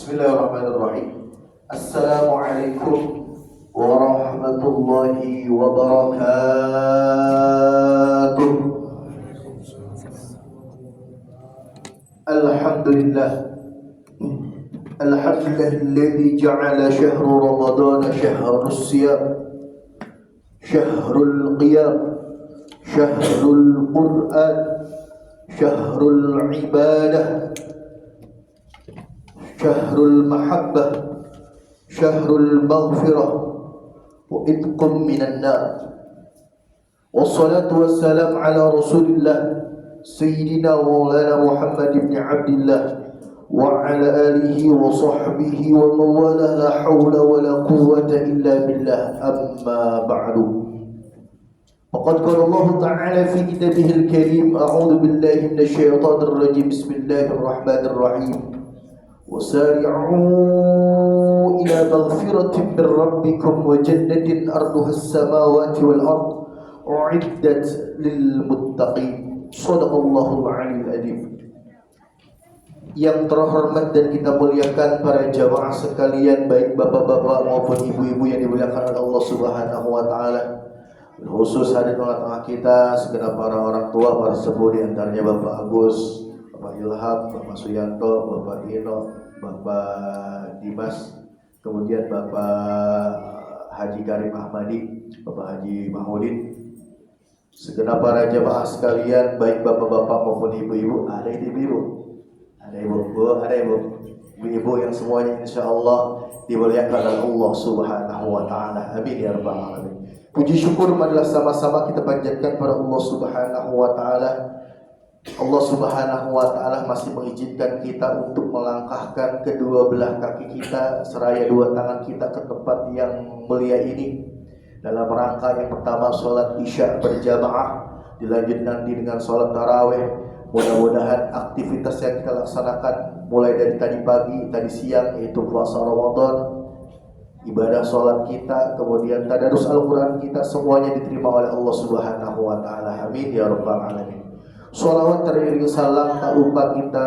Bismillahirrahmanirrahim. Assalamualaikum warahmatullahi wabarakatuh. Alhamdulillah. Alhamdulillahilladzi ja'ala syahra ramadhana syahrus siyam, syahrul qiyam, syahrul qur'an, syahrul ibadah, syahrul mahabbah, syahrul maghfirah, wa itqum minan nar. Wassalatu wassalam ala rasulillah Sayyidina wa maulana Muhammad ibn Abdillah wa ala alihi wa sahbihi wa mawala, la hawla wa la quwwata illa billah. Amma ba'du. Faqad qala Allah ta'ala fi kitabihil karim, a'udzu billahi minasy syaithanir rajim. Bismillahirrahmanirrahim. وسارعوا إلى مغفرة من ربكم وجنة أرضها السماوات والأرض أعدت للمتقين. صدق الله العلي العظيم. Yang terhormat dan kita muliakan para jamaah sekalian, baik bapak-bapak maupun ibu-ibu yang dimuliakan oleh Allah Subhanahu wa taala. Khusus hadir di tengah kita segenap para orang tua, para sepuh, di antaranya Bapak Agus, Bapak Ilham, Bapak Suyanto, Bapak Ino, Bapak Dimas, kemudian Bapak Haji Karim Ahmadi, Bapak Haji Mahmudin, segenap para jamaah sekalian, baik bapak-bapak maupun ibu-ibu. Ada ibu-ibu, ada ibu-ibu, ada ibu-ibu yang semuanya insyaallah dimuliakan oleh Allah Subhanahu wa taala. Amin ya rabbal alamin. Puji syukur marilah sama-sama kita panjatkan pada Allah Subhanahu wa taala. Allah Subhanahu wa taala masih mengizinkan kita untuk melangkahkan kedua belah kaki kita seraya dua tangan kita ke tempat yang mulia ini, dalam rangka yang pertama sholat isya berjamaah, dilanjut nanti dengan sholat tarawih. Mudah-mudahan aktivitas yang kita laksanakan mulai dari tadi pagi, tadi siang, yaitu puasa Ramadan, ibadah sholat kita, kemudian tadarus Al-Quran kita, semuanya diterima oleh Allah Subhanahu wa ta'ala. Amin ya rabbal alamin. Sholawat teriring salam tak lupa kita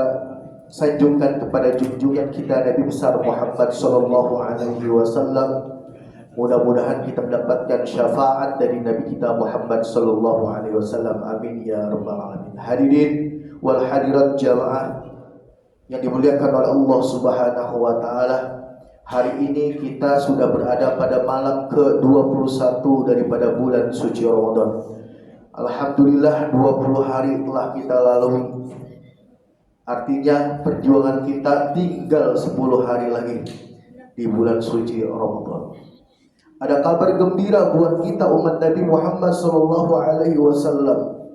sanjungkan kepada junjungan kita Nabi besar Muhammad sallallahu alaihi wasallam. Mudah-mudahan kita mendapatkan syafaat dari Nabi kita Muhammad sallallahu alaihi wasallam. Amin ya rabbal alamin. Hadirin wal hadirat jamaah yang dimuliakan oleh Allah Subhanahu wa taala. Hari ini kita sudah berada pada malam ke-21 daripada bulan suci Ramadan. Alhamdulillah 20 hari telah kita lalui. Artinya perjuangan kita tinggal 10 hari lagi di bulan suci Ramadan. Ada kabar gembira buat kita umat Nabi Muhammad sallallahu alaihi wasallam.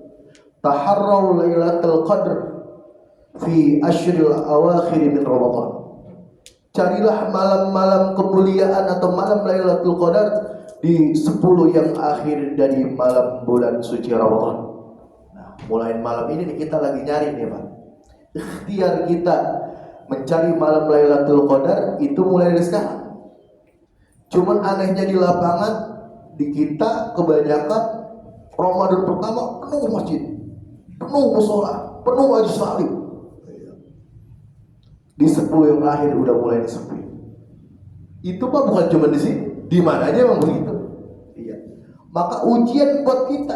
Taharrau Lailatul Qadr fi ashril awakhir min Ramadan. Carilah malam-malam kemuliaan atau malam Lailatul Qadar di 10 yang akhir dari malam bulan suci Ramadan. Nah, mulai malam ini nih kita lagi nyari nih Pak. Ikhtiar kita mencari malam Lailatul Qadar itu mulai dari sekarang. Cuman anehnya di lapangan, di kita kebanyakan Ramadan pertama penuh masjid, penuh musola, penuh majelis taklim. Di 10 yang akhir udah mulai sepi. Itu Pak bukan cuma di sini, di mana aja memang begitu. Iya. Maka ujian buat kita,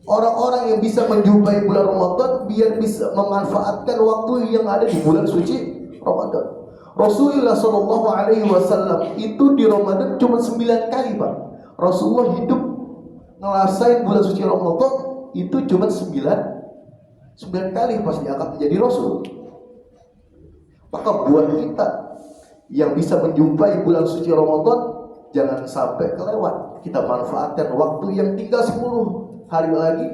orang-orang yang bisa menjumpai bulan Ramadan, biar bisa memanfaatkan waktu yang ada di bulan suci Ramadan. Rasulullah Shallallahu Alaihi Wasallam itu di Ramadan cuma 9 kali Pak. Rasulullah hidup ngerasain bulan suci Ramadan itu cuma 9 kali pas diangkat menjadi Rasul. Maka buat kita yang bisa menjumpai bulan suci Ramadan, jangan sampai kelewat. Kita manfaatkan waktu yang tinggal 10 hari lagi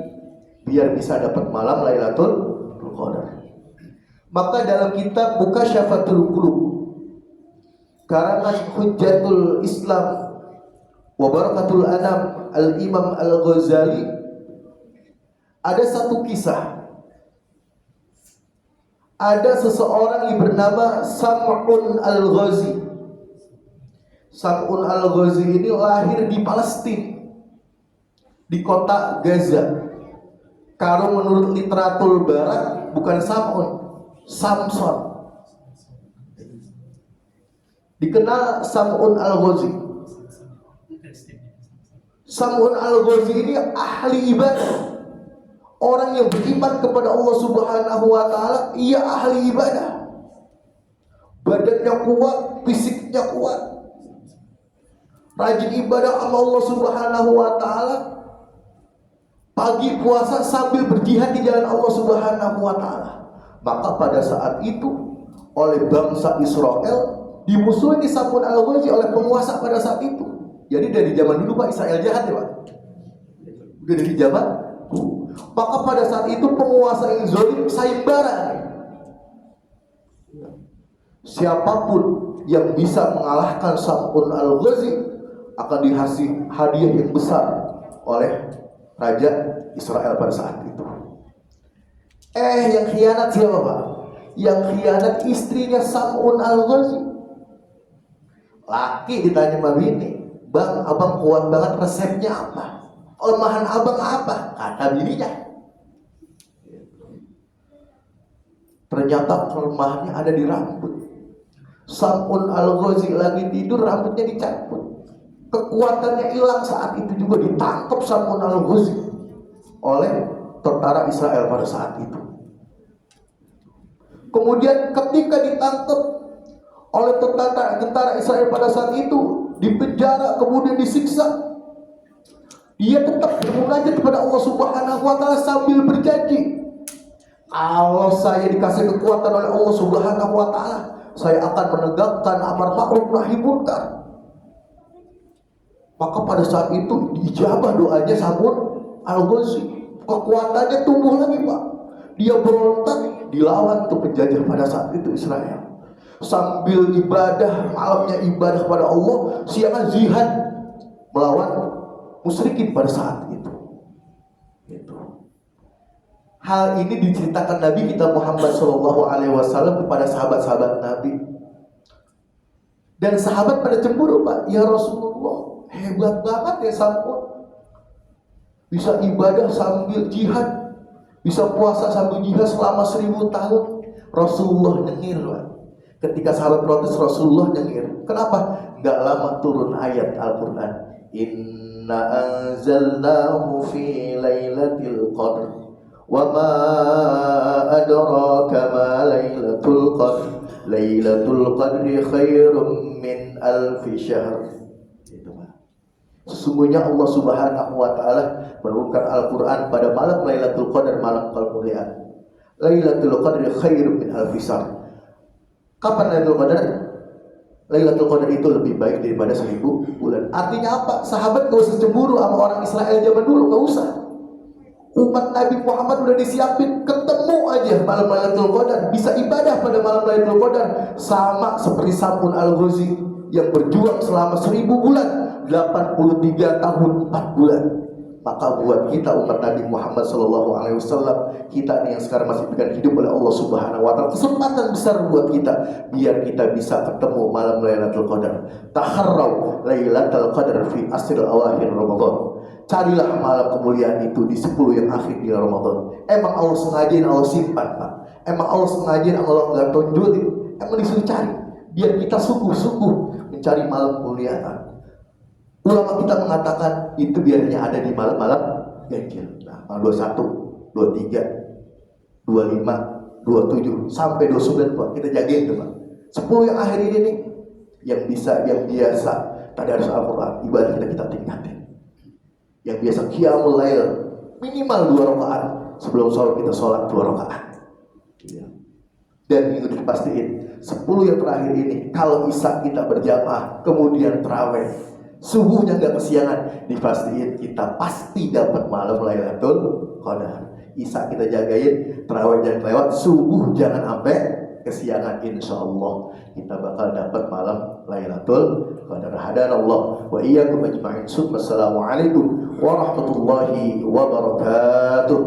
biar bisa dapat malam Lailatul Qadar. Maka dalam kitab Mukasyafatul Qulub karangan Hujjatul Islam wa Barakatul Anam Al-Imam Al-Ghazali, ada satu kisah. Ada seseorang yang bernama Sam'un Al-Ghazi. Sam'un Al-Ghazi ini lahir di Palestina, di kota Gaza. Kalau menurut literatur barat bukan Sam'un, Samson. dikenal Sam'un Al-Ghazi. Sam'un Al-Ghazi ini ahli ibadah, orang yang beriman kepada Allah Subhanahu wa taala. Ia ahli ibadah, badannya kuat, fisiknya kuat, rajin ibadah sama Allah Subhanahu wa taala. Pagi puasa sambil berjihad di jalan Allah Subhanahu wa taala. Maka pada saat itu oleh bangsa Israel dimusuhi di Sam'un Al-Ghazi oleh penguasa pada saat itu. Jadi dari zaman dulu Pak, Israel jahat ya Pak. Udah dari zaman dulu. Maka pada saat itu penguasa yang zalim sayembara. Siapapun yang bisa mengalahkan Sam'un Al-Ghazi akan dikasih hadiah yang besar oleh Raja Israel pada saat itu. Yang khianat siapa Pak? Yang khianat istrinya Sam'un Al-Ghazi. Laki ditanya sama bini, "Bang, abang kuat banget, resepnya apa? Kelemahan abang apa?" Kata bininya. Ternyata kelemahannya ada di rambut. Sam'un Al-Ghazi lagi tidur, rambutnya dicabut. Kekuatannya hilang. Saat itu juga ditangkap Sam'un Al-Ghazi oleh tentara Israel pada saat itu. Kemudian ketika ditangkap oleh tentara Israel pada saat itu, dipenjara, kemudian disiksa, dia tetap bermunajat kepada Allah Subhanahu wa taala sambil berjanji, kalau saya dikasih kekuatan oleh Allah Subhanahu wa taala, saya akan menegakkan amar ma'ruf nahi munkar. Maka pada saat itu diijabah doanya Sam'un Al-Ghazi. Kekuatannya tumbuh lagi Pak. Dia berontak, dilawan tuh penjajah pada saat itu Israel. Sambil ibadah, malamnya ibadah kepada Allah, siangnya jihad melawan musyrikin pada saat itu. Hal ini diceritakan Nabi kita Muhammad SAW kepada sahabat-sahabat Nabi. Dan sahabat pada cemburu Pak. Ya Rasulullah, hebat banget ya Sam'un. Bisa ibadah sambil jihad, bisa puasa sambil jihad selama 1000 tahun. Rasulullah nyengir Pak. Ketika sahabat protes, Rasulullah nyengir. Kenapa? Gak lama turun ayat Al-Quran. Inna anzalnahu fi lailatul qadr wa ma adraka ma lailatul qadr. Lailatul qadri khairum min alfi syahr. Itu Pak. Sesungguhnya Allah Subhanahu wa taala menurunkan Al-Quran pada malam Lailatul Qadar, malam kemuliaan. Lailatul Qadri khairum min alfi syahr. Kapan Lailatul Qadar? Lailatul Qadar itu lebih baik daripada 1000 bulan. Artinya apa? Sahabat gak usah cemburu sama orang Israel zaman dulu, gak usah. Umat Nabi Muhammad udah disiapin, ketemu aja malam Lailatul Qadar, bisa ibadah pada malam Lailatul Qadar. Sama seperti Sam'un Al-Ghazi yang berjuang selama 1000 bulan, 83 tahun 4 bulan. Maka buat kita umat Nabi Muhammad SAW, kita nih yang sekarang masih diberikan hidup oleh Allah Subhanahu wa taala, kesempatan besar buat kita biar kita bisa ketemu malam Lailatul Qadar. Taharrau Lailatul Qadar fi asril awakhir Ramadan. Carilah malam kemuliaan itu di 10 yang akhir di Ramadan. Emang Allah sengajain, Allah simpan Pak. Emang Allah sengajain, Allah nggak tonjolin. Emang disuruh cari biar kita sungguh-sungguh mencari malam kemuliaan. Ulama kita mengatakan itu biasanya ada di malam-malam ganjil. Nah, 21, 23, 25, 27 sampai 29 Pak. Kita jagain tuh Pak. 10 yang akhir ini nih, yang bisa, yang biasa tadarus Al-Quran, ibadah kita tingkatin. Yang biasa qiyamul lail minimal 2 rakaat sebelum sholat, kita sholat 2 rakaat. Dan itu dipastiin 10 yang terakhir ini, kalau isya kita berjamaah, kemudian tarawih, subuhnya nggak kesiangan, dipastiin kita pasti dapat malam Lailatul Qadar. Isya kita jagain, tarawih jangan lewat, subuh jangan sampai kesiangan. Insyaallah kita bakal dapat malam Lailatul Qadar. Hadanallah wa iyyakum ajma'in. Assalamualaikum warahmatullahi wabarakatuh.